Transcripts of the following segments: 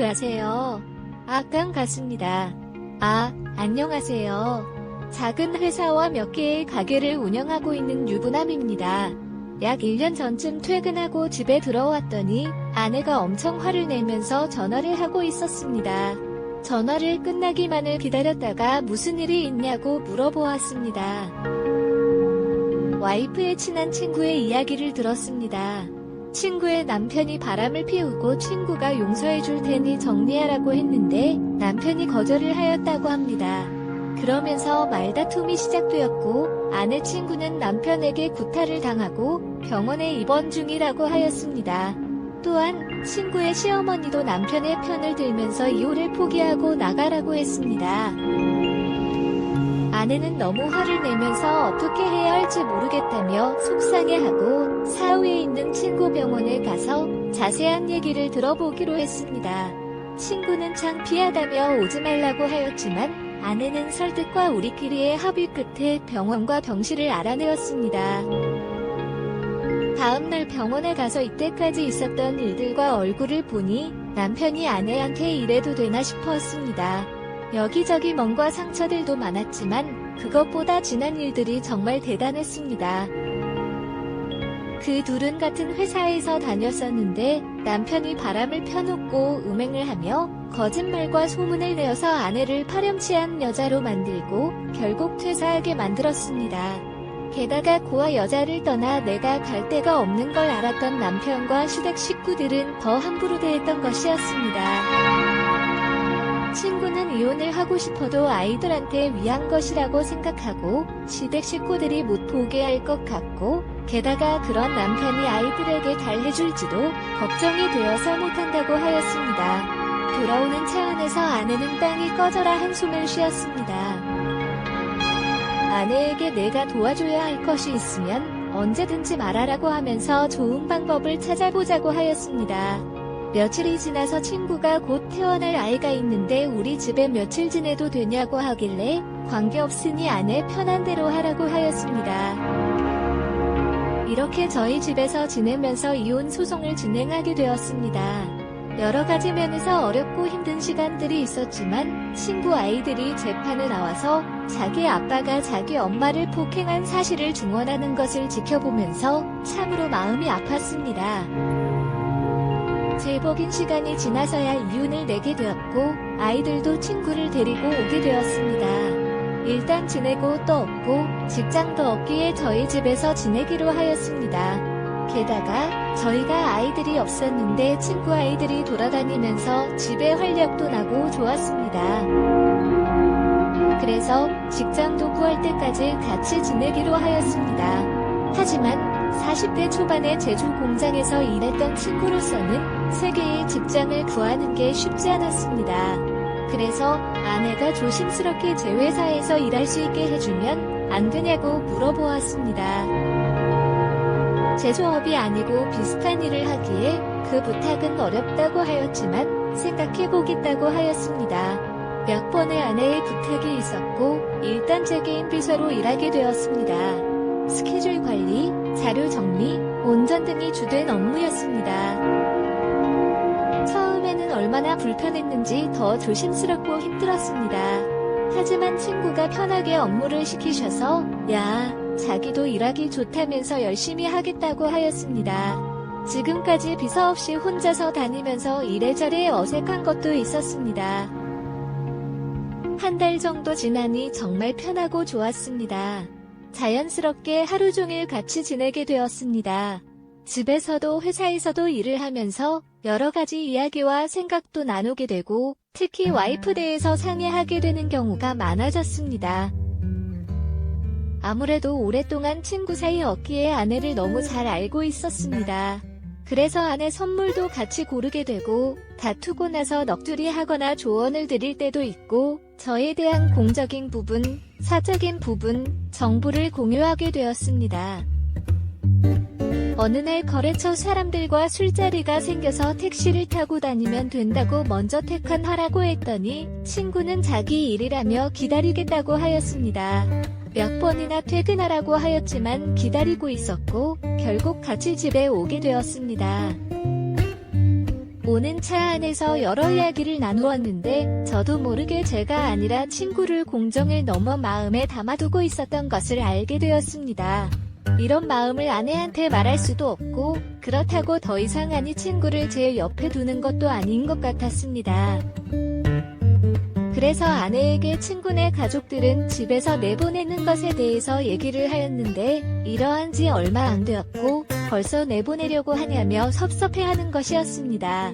하세요? 같습니다. 안녕하세요. 작은 회사와 몇 개의 가게를 운영하고 있는 유부남입니다. 약 1년 전쯤 퇴근하고 집에 들어왔더니 아내가 엄청 화를 내면서 전화를 하고 있었습니다. 전화를 끝나기만을 기다렸다가 무슨 일이 있냐고 물어보았습니다. 와이프의 친한 친구의 이야기를 들었습니다. 친구의 남편이 바람을 피우고 친구가 용서해 줄 테니 정리하라고 했는데 남편이 거절을 하였다고 합니다. 그러면서 말다툼이 시작되었고 아내 친구는 남편에게 구타를 당하고 병원에 입원 중이라고 하였습니다. 또한 친구의 시어머니도 남편의 편을 들면서 이혼을 포기하고 나가라고 했습니다. 아내는 너무 화를 내면서 어떻게 해야 할지 모르겠다며 속상해하고 사후에 있는 친구 병원에 가서 자세한 얘기를 들어보기로 했습니다. 친구는 창피하다며 오지 말라고 하였지만 아내는 설득과 우리끼리의 합의 끝에 병원과 병실을 알아내었습니다. 다음날 병원에 가서 이때까지 있었던 일들과 얼굴을 보니 남편이 아내한테 이래도 되나 싶었습니다. 여기저기 멍과 상처들도 많았지만 그것보다 지난 일들이 정말 대단했습니다. 그 둘은 같은 회사에서 다녔었는데 남편이 바람을 펴놓고 음행을 하며 거짓말과 소문을 내어서 아내를 파렴치한 여자로 만들고 결국 퇴사하게 만들었습니다. 게다가 고아 여자를 떠나 내가 갈 데가 없는 걸 알았던 남편과 시댁 식구들은 더 함부로 대했던 것이었습니다. 친구는 이혼을 하고 싶어도 아이들한테 위한 것이라고 생각하고 시댁 식구들이 못 보게 할 것 같고 게다가 그런 남편이 아이들에게 달래줄지도 걱정이 되어서 못한다고 하였습니다. 돌아오는 차 안에서 아내는 땅이 꺼져라 한숨을 쉬었습니다. 아내에게 내가 도와줘야 할 것이 있으면 언제든지 말하라고 하면서 좋은 방법을 찾아보자고 하였습니다. 며칠이 지나서 친구가 곧 태어날 아이가 있는데 우리 집에 며칠 지내도 되냐고 하길래 관계없으니 아내 편한 대로 하라고 하였습니다. 이렇게 저희 집에서 지내면서 이혼 소송을 진행하게 되었습니다. 여러 가지 면에서 어렵고 힘든 시간들이 있었지만 친구 아이들이 재판에 나와서 자기 아빠가 자기 엄마를 폭행한 사실을 증언하는 것을 지켜보면서 참으로 마음이 아팠습니다. 제법인 시간이 지나서야 이혼을 내게 되었고 아이들도 친구를 데리고 오게 되었습니다. 일단 지내고 또 없고 직장도 없기에 저희 집에서 지내기로 하였습니다. 게다가 저희가 아이들이 없었는데 친구 아이들이 돌아다니면서 집에 활력도 나고 좋았습니다. 그래서 직장도 구할 때까지 같이 지내기로 하였습니다. 하지만 40대 초반에 제조 공장에서 일했던 친구로서는 세 개의 직장을 구하는 게 쉽지 않았습니다. 그래서 아내가 조심스럽게 제 회사에서 일할 수 있게 해주면 안 되냐고 물어보았습니다. 제조업이 아니고 비슷한 일을 하기에 그 부탁은 어렵다고 하였지만 생각해보겠다고 하였습니다. 몇 번의 아내의 부탁이 있었고 일단 제 개인 비서로 일하게 되었습니다. 스케줄 관리, 자료 정리, 온전 등이 주된 업무였습니다. 처음에는 얼마나 불편했는지 더 조심스럽고 힘들었습니다. 하지만 친구가 편하게 업무를 시키셔서 자기도 일하기 좋다면서 열심히 하겠다고 하였습니다. 지금까지 비서 없이 혼자서 다니면서 이래저래 어색한 것도 있었습니다. 한 달 정도 지나니 정말 편하고 좋았습니다. 자연스럽게 하루 종일 같이 지내게 되었습니다. 집에서도 회사에서도 일을 하면서 여러 가지 이야기와 생각도 나누게 되고 특히 와이프 대해서 상의하게 되는 경우가 많아졌습니다. 아무래도 오랫동안 친구 사이였기에 아내를 너무 잘 알고 있었습니다. 그래서 아내 선물도 같이 고르게 되고 다투고 나서 넋두리 하거나 조언을 드릴 때도 있고 저에 대한 공적인 부분, 사적인 부분, 정보를 공유하게 되었습니다. 어느 날 거래처 사람들과 술자리가 생겨서 택시를 타고 다니면 된다고 먼저 택한하라고 했더니 친구는 자기 일이라며 기다리겠다고 하였습니다. 몇 번이나 퇴근하라고 하였지만 기다리고 있었고 결국 같이 집에 오게 되었습니다. 오는 차 안에서 여러 이야기를 나누었는데 저도 모르게 제가 아니라 친구를 공정을 넘어 마음에 담아두고 있었던 것을 알게 되었습니다. 이런 마음을 아내한테 말할 수도 없고 그렇다고 더 이상 아니 친구를 제 옆에 두는 것도 아닌 것 같았습니다. 그래서 아내에게 친구네 가족들은 집에서 내보내는 것에 대해서 얘기를 하였는데 이러한 지 얼마 안 되었고 벌써 내보내려고 하냐며 섭섭해하는 것이었습니다.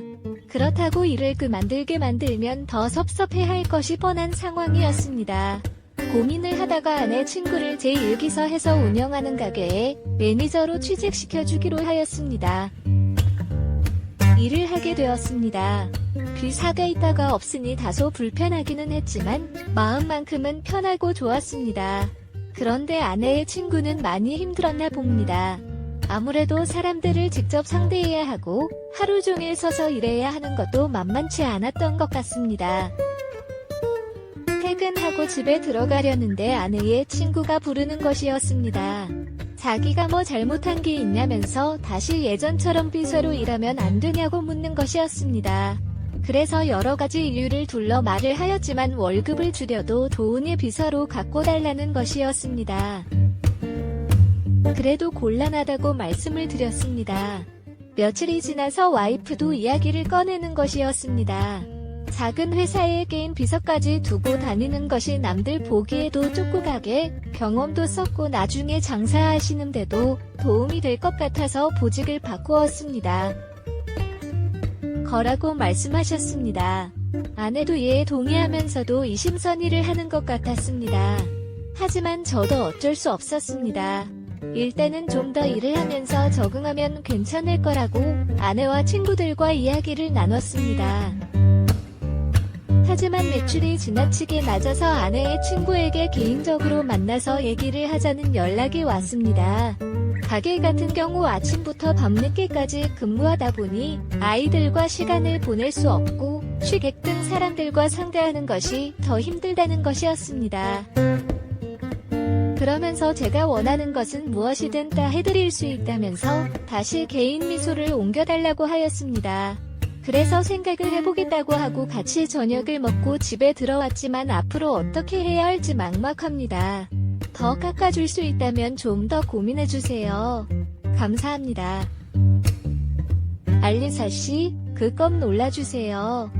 그렇다고 일을 그만들게 만들면 더 섭섭해할 것이 뻔한 상황이었습니다. 고민을 하다가 아내 친구를 제1기서해서 운영하는 가게에 매니저로 취직시켜주기로 하였습니다. 일을 하게 되었습니다. 귀사가 있다가 없으니 다소 불편하기는 했지만 마음만큼은 편하고 좋았습니다. 그런데 아내의 친구는 많이 힘들었나 봅니다. 아무래도 사람들을 직접 상대해야 하고 하루 종일 서서 일해야 하는 것도 만만치 않았던 것 같습니다. 퇴근하고 집에 들어가려는데 아내의 친구가 부르는 것이었습니다. 자기가 뭐 잘못한 게 있냐면서 다시 예전처럼 비서로 일하면 안 되냐고 묻는 것이었습니다. 그래서 여러 가지 이유를 둘러 말을 하였지만 월급을 줄여도 도훈이 비서로 갖고 달라는 것이었습니다. 그래도 곤란하다고 말씀을 드렸습니다. 며칠이 지나서 와이프도 이야기를 꺼내는 것이었습니다. 작은 회사에 개인 비서까지 두고 다니는 것이 남들 보기에도 쪽구가게 경험도 썼고 나중에 장사하시는데도 도움이 될 것 같아서 보직을 바꾸었습니다. 거라고 말씀하셨습니다. 아내도 이에 동의하면서도 이심선의를 하는 것 같았습니다. 하지만 저도 어쩔 수 없었습니다. 일단은 좀 더 일을 하면서 적응하면 괜찮을 거라고 아내와 친구들과 이야기를 나눴습니다. 하지만 매출이 지나치게 낮아서 아내의 친구에게 개인적으로 만나서 얘기를 하자는 연락이 왔습니다. 가게 같은 경우 아침부터 밤늦게까지 근무하다 보니 아이들과 시간을 보낼 수 없고 취객 등 사람들과 상대하는 것이 더 힘들다는 것이었습니다. 그러면서 제가 원하는 것은 무엇이든 다 해드릴 수 있다면서 다시 개인 미소를 옮겨달라고 하였습니다. 그래서 생각을 해보겠다고 하고 같이 저녁을 먹고 집에 들어왔지만 앞으로 어떻게 해야 할지 막막합니다. 더 깎아줄 수 있다면 좀 더 고민해주세요. 감사합니다. 알리사씨, 그 껌 놀라주세요.